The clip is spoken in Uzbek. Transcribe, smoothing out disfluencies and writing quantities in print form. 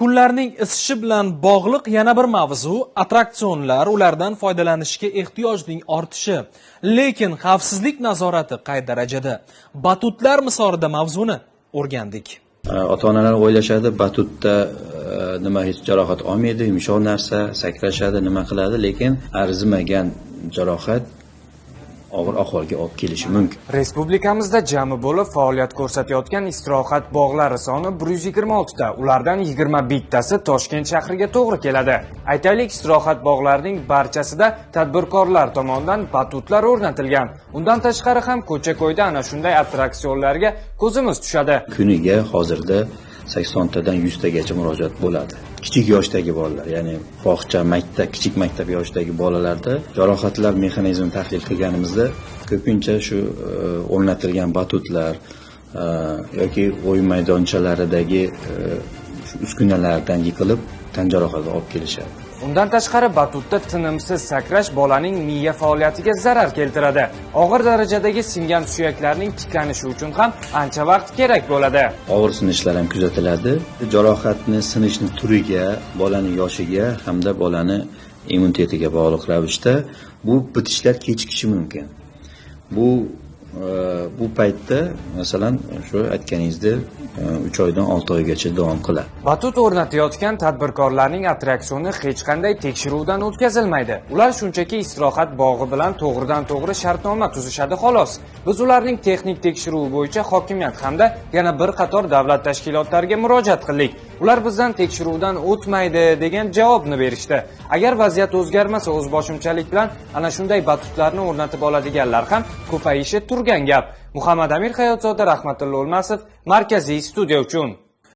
Kunlarning isishi bilan bog'liq yana bir mavzu attraksionlar, ulardan foydalanishga ehtiyojning ortishi. Lekin xavfsizlik nazorati qay darajada? Batutlar misolida mavzuni o'rgandik. Ota-onalar o'ylashadi, batutda nima hech jarohat olmaydi, yumshoq narsa, sakrashadi, nima qiladi, lekin arzimagan jarohat og'ir ahvolga olib kelishi mumkin. Respublikamizda jami bo'lib faoliyat ko'rsatayotgan istirohat bog'lari soni 126 ta. Ulardan 21 tasi Toshkent shahriga to'g'ri keladi. Aytaylik, istirohat bog'larining barchasida tadbirkorlar tomonidan batutlar o'rnatilgan. Undan tashqari ham ko'cha-ko'yda ana shunday attraksionlarga ko'zimiz tushadi. Kuniga hozirda 80 tadan 100 tagacha murojaat bo'ladi. Kichik yoshdagi bolalar, ya'ni bog'cha, maktab, kichik maktab yoshidagi bolalarda jarohatlar mexanizmini tahlil qilganimizda ko'pincha shu o'rnatilgan batutlar yoki o'yin maydonchalaridagi uskunalardan yiqilib tan jarohati olib kelishadi. Undan tashqari batutda tinimsiz sakrash bolaning miya faoliyatiga zarar keltiradi. Og'ir darajadagi singan suyaklarning tiklanishi uchun ham ancha vaqt kerak bo'ladi. Og'ir sinishlar ham kuzatiladi. Jarohatni sinishni turiga, bolaning yoshiga hamda bolani immunitetiga bog'liq ravishda bu bitishlar kechikishi mumkin. Bu paytda masalan shu aytganingizdek 3 oydan 6 oygacha davom qiladi. Batut o'rnatayotgan tadbirkorlarning attraksioni hech qanday tekshiruvdan o'tkazilmaydi. Ular shunchaki istirohat bog'i bilan to'g'ridan-to'g'ri shartnoma tuzishadi xolos. Biz ularning texnik tekshiruvi bo'yicha hokimiyat hamda yana bir qator davlat tashkilotlariga murojaat qildik. Ular bizdan tekshiruvdan o'tmaydi degan javobni berishdi. Agar vaziyat o'zgarmasa, o'zboshimchalik bilan ana shunday batutlarni o'rnatib oladiganlar ham ko'payishi turgan gap. Muhammad Amir Hayotzoda, Rahmatullo O'lmasov, Markaziy studiya uchun.